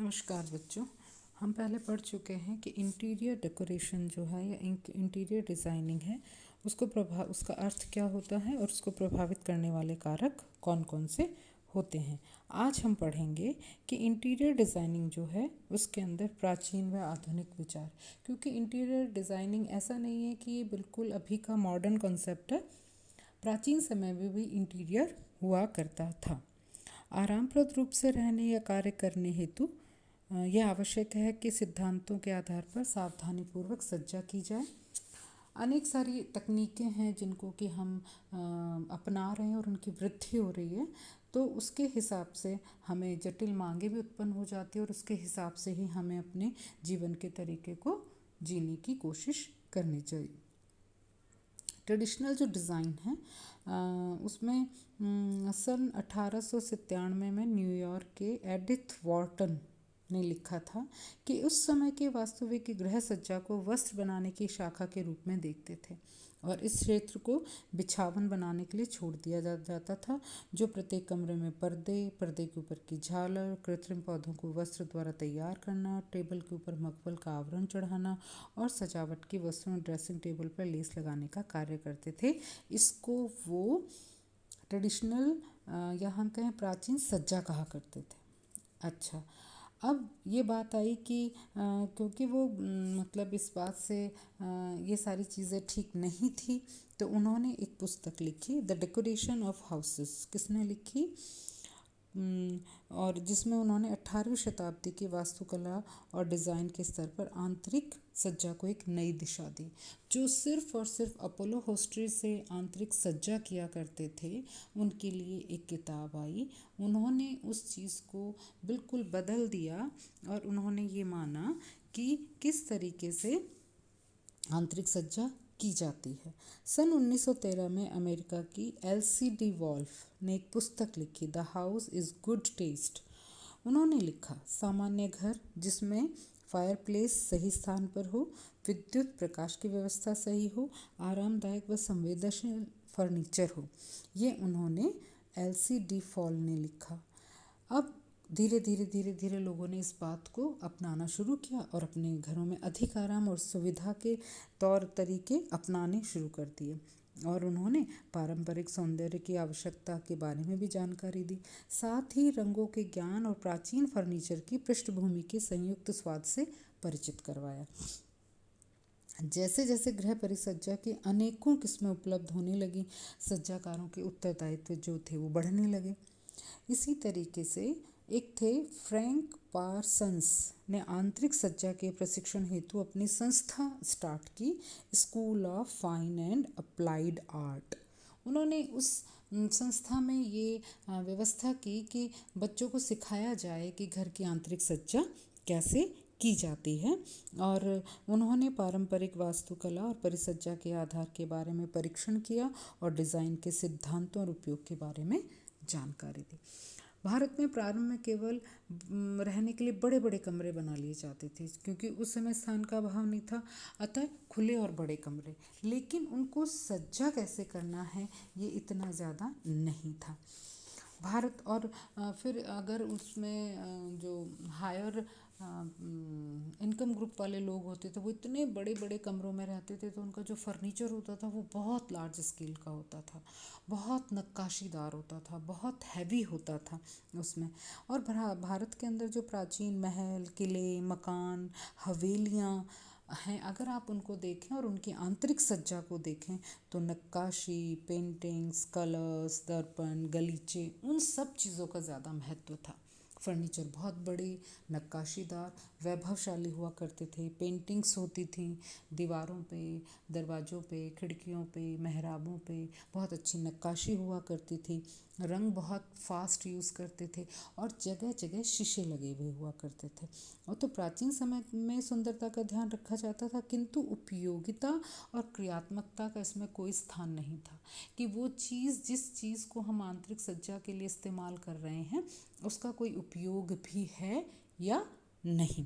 नमस्कार बच्चों। हम पहले पढ़ चुके हैं कि इंटीरियर डेकोरेशन जो है या इंटीरियर डिज़ाइनिंग है उसका अर्थ क्या होता है और उसको प्रभावित करने वाले कारक कौन कौन से होते हैं। आज हम पढ़ेंगे कि इंटीरियर डिज़ाइनिंग जो है उसके अंदर प्राचीन व आधुनिक विचार, क्योंकि इंटीरियर डिज़ाइनिंग ऐसा नहीं है कि ये बिल्कुल अभी का मॉडर्न कॉन्सेप्ट है। प्राचीन समय में भी इंटीरियर हुआ करता था। आरामप्रद रूप से रहने या कार्य करने हेतु यह आवश्यक है कि सिद्धांतों के आधार पर सावधानीपूर्वक सज्जा की जाए। अनेक सारी तकनीकें हैं जिनको कि हम अपना रहे हैं और उनकी वृद्धि हो रही है, तो उसके हिसाब से हमें जटिल मांगे भी उत्पन्न हो जाती है और उसके हिसाब से ही हमें अपने जीवन के तरीके को जीने की कोशिश करनी चाहिए। ट्रेडिशनल जो डिज़ाइन है उसमें सन 1897 में न्यूयॉर्क के एडिथ वॉर्टन ने लिखा था कि उस समय के वास्तविक गृह सज्जा को वस्त्र बनाने की शाखा के रूप में देखते थे और इस क्षेत्र को बिछावन बनाने के लिए छोड़ दिया जाता था, जो प्रत्येक कमरे में पर्दे के ऊपर की झालर, कृत्रिम पौधों को वस्त्र द्वारा तैयार करना, टेबल के ऊपर मखमल का आवरण चढ़ाना और सजावट की वस्तुओं ड्रेसिंग टेबल पर लेस लगाने का कार्य करते थे। इसको वो ट्रेडिशनल या हम कहें प्राचीन सज्जा कहा करते थे। अच्छा, अब ये बात आई कि क्योंकि वो मतलब इस बात से ये सारी चीज़ें ठीक नहीं थी, तो उन्होंने एक पुस्तक लिखी, द डेकोरेशन ऑफ हाउसेस। किसने लिखी? और जिसमें उन्होंने 18वीं शताब्दी की वास्तुकला और डिज़ाइन के स्तर पर आंतरिक सज्जा को एक नई दिशा दी। जो सिर्फ और सिर्फ अपोलो हॉस्टरी से आंतरिक सज्जा किया करते थे, उनके लिए एक किताब आई। उन्होंने उस चीज़ को बिल्कुल बदल दिया और उन्होंने ये माना कि किस तरीके से आंतरिक सज्जा की जाती है। सन 1913 में अमेरिका की LCD वॉल्फ ने एक पुस्तक लिखी, the house is good taste. उन्होंने लिखा, सामान्य घर जिसमें फायरप्लेस सही स्थान पर हो, विद्युत प्रकाश की व्यवस्था सही हो, आरामदायक व संवेदनशील फर्नीचर हो। ये उन्होंने LCD फॉल ने लिखा। अब धीरे धीरे लोगों ने इस बात को अपनाना शुरू किया और अपने घरों में अधिक आराम और सुविधा के तौर तरीके अपनाने शुरू कर दिए और उन्होंने पारंपरिक सौंदर्य की आवश्यकता के बारे में भी जानकारी दी। साथ ही रंगों के ज्ञान और प्राचीन फर्नीचर की पृष्ठभूमि के संयुक्त स्वाद से परिचित करवाया। जैसे जैसे गृह परिसज्जा की अनेकों किस्में उपलब्ध होने लगी, सज्जाकारों के उत्तरदायित्व जो थे वो बढ़ने लगे। इसी तरीके से एक थे फ्रैंक पार्सन्स ने आंतरिक सज्जा के प्रशिक्षण हेतु अपनी संस्था स्टार्ट की, school of fine and applied art. उन्होंने उस संस्था में ये व्यवस्था की कि बच्चों को सिखाया जाए कि घर की आंतरिक सज्जा कैसे की जाती है और उन्होंने पारंपरिक वास्तुकला और परिसज्जा के आधार के बारे में परीक्षण किया और डिज़ाइन के सिद्धांतों और उपयोग के बारे में जानकारी दी। भारत में प्रारंभ में केवल रहने के लिए बड़े बड़े कमरे बना लिए जाते थे, क्योंकि उस समय स्थान का अभाव नहीं था, अतः खुले और बड़े कमरे, लेकिन उनको सज्जा कैसे करना है ये इतना ज़्यादा नहीं था। भारत और फिर अगर उसमें जो हायर इनकम ग्रुप वाले लोग होते थे वो इतने बड़े बड़े कमरों में रहते थे, तो उनका जो फर्नीचर होता था वो बहुत लार्ज स्केल का होता था, बहुत नक्काशीदार होता था, बहुत हैवी होता था उसमें। और भारत के अंदर जो प्राचीन महल, किले, मकान, हवेलियाँ हैं, अगर आप उनको देखें और उनकी आंतरिक सज्जा को देखें तो नक्काशी, पेंटिंग्स, कलर्स, दर्पण, गलीचे, उन सब चीज़ों का ज़्यादा महत्व था। फर्नीचर बहुत बड़े, नक्काशीदार, वैभवशाली हुआ करते थे। पेंटिंग्स होती थी दीवारों पे, दरवाज़ों पे, खिड़कियों पे, मेहराबों पे, बहुत अच्छी नक्काशी हुआ करती थी। रंग बहुत फास्ट यूज़ करते थे और जगह जगह शीशे लगे हुए हुआ करते थे। और तो प्राचीन समय में सुंदरता का ध्यान रखा जाता था, किंतु उपयोगिता और क्रियात्मकता का इसमें कोई स्थान नहीं था कि वो चीज़, जिस चीज़ को हम आंतरिक सज्जा के लिए इस्तेमाल कर रहे हैं, उसका कोई उपयोग भी है या नहीं।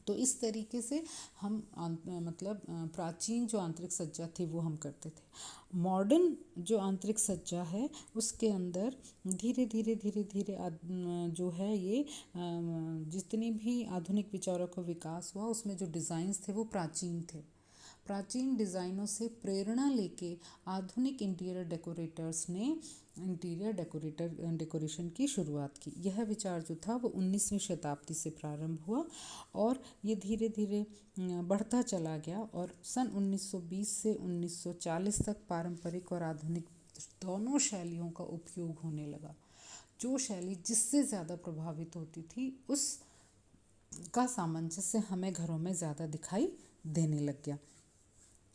तो इस तरीके से हम मतलब प्राचीन जो आंतरिक सज्जा थी वो हम करते थे। मॉडर्न जो आंतरिक सज्जा है उसके अंदर धीरे धीरे धीरे धीरे जो है ये जितनी भी आधुनिक विचारों का विकास हुआ उसमें जो डिज़ाइंस थे वो प्राचीन थे। प्राचीन डिज़ाइनों से प्रेरणा लेके आधुनिक इंटीरियर डेकोरेटर्स ने इंटीरियर डेकोरेशन की शुरुआत की। यह विचार जो था वो 19वीं शताब्दी से प्रारंभ हुआ और ये धीरे धीरे बढ़ता चला गया और सन 1920 से 1940 तक पारंपरिक और आधुनिक दोनों शैलियों का उपयोग होने लगा। जो शैली जिससे ज़्यादा प्रभावित होती थी उस का सामंजस्य हमें घरों में ज़्यादा दिखाई देने लग गया।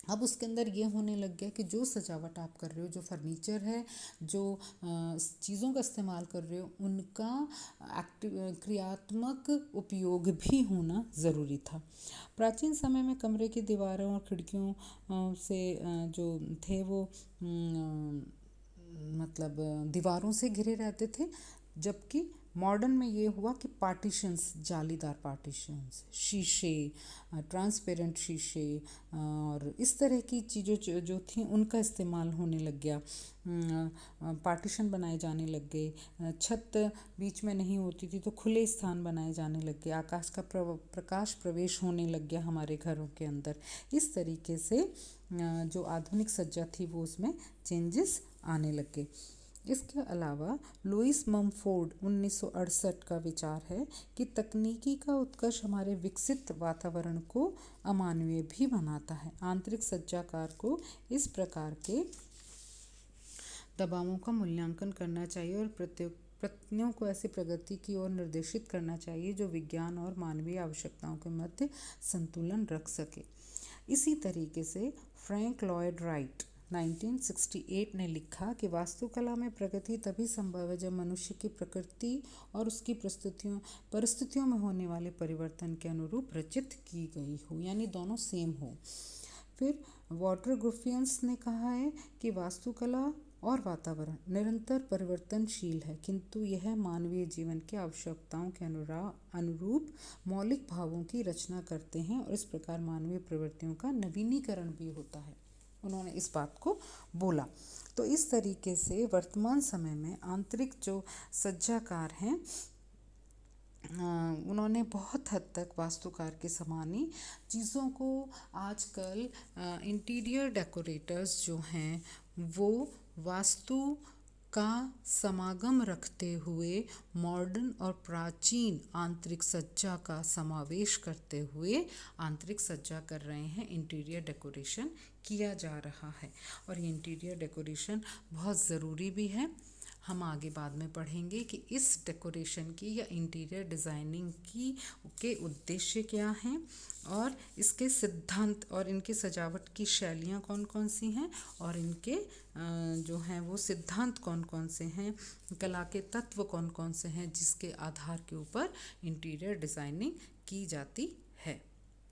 अब उसके अंदर ये होने लग गया कि जो सजावट आप कर रहे हो, जो फर्नीचर है, जो चीज़ों का इस्तेमाल कर रहे हो, उनका क्रियात्मक उपयोग भी होना ज़रूरी था। प्राचीन समय में कमरे की दीवारों और खिड़कियों से जो थे वो मतलब दीवारों से घिरे रहते थे, जबकि मॉडर्न में ये हुआ कि पार्टीशंस, जालीदार पार्टीशंस, शीशे, ट्रांसपेरेंट शीशे और इस तरह की चीज़ें जो थी उनका इस्तेमाल होने लग गया। पार्टीशन बनाए जाने लग गए, छत बीच में नहीं होती थी तो खुले स्थान बनाए जाने लग गए, आकाश का प्रकाश प्रवेश होने लग गया हमारे घरों के अंदर। इस तरीके से जो आधुनिक सज्जा थी वो उसमें चेंजेस आने लग गए। इसके अलावा लुइस ममफोर्ड 1968 का विचार है कि तकनीकी का उत्कर्ष हमारे विकसित वातावरण को अमानवीय भी बनाता है। आंतरिक सज्जाकार को इस प्रकार के दबावों का मूल्यांकन करना चाहिए और प्रयत्नों को ऐसी प्रगति की ओर निर्देशित करना चाहिए जो विज्ञान और मानवीय आवश्यकताओं के मध्य संतुलन रख सके। इसी तरीके से फ्रैंक लॉयड राइट 1968 ने लिखा कि वास्तुकला में प्रगति तभी संभव है जब मनुष्य की प्रकृति और उसकी परिस्थितियों में होने वाले परिवर्तन के अनुरूप रचित की गई हो, यानी दोनों सेम हो। फिर वॉटर ग्रुफियंस ने कहा है कि वास्तुकला और वातावरण निरंतर परिवर्तनशील है, किंतु यह मानवीय जीवन की आवश्यकताओं के अनुरूप मौलिक भावों की रचना करते हैं और इस प्रकार मानवीय प्रवृत्तियों का नवीनीकरण भी होता है। उन्होंने इस बात को बोला। तो इस तरीके से वर्तमान समय में आंतरिक जो सज्जाकार हैं उन्होंने बहुत हद तक वास्तुकार के समान ही चीज़ों को आजकल इंटीरियर डेकोरेटर्स जो हैं वो वास्तु का समागम रखते हुए मॉडर्न और प्राचीन आंतरिक सज्जा का समावेश करते हुए आंतरिक सज्जा कर रहे हैं, इंटीरियर डेकोरेशन किया जा रहा है। और ये इंटीरियर डेकोरेशन बहुत ज़रूरी भी है। हम आगे बाद में पढ़ेंगे कि इस डेकोरेशन की या इंटीरियर डिज़ाइनिंग के उद्देश्य क्या हैं और इसके सिद्धांत और इनके सजावट की शैलियाँ कौन कौन सी हैं और इनके जो हैं वो सिद्धांत कौन कौन से हैं, कला के तत्व कौन कौन से हैं जिसके आधार के ऊपर इंटीरियर डिज़ाइनिंग की जाती है।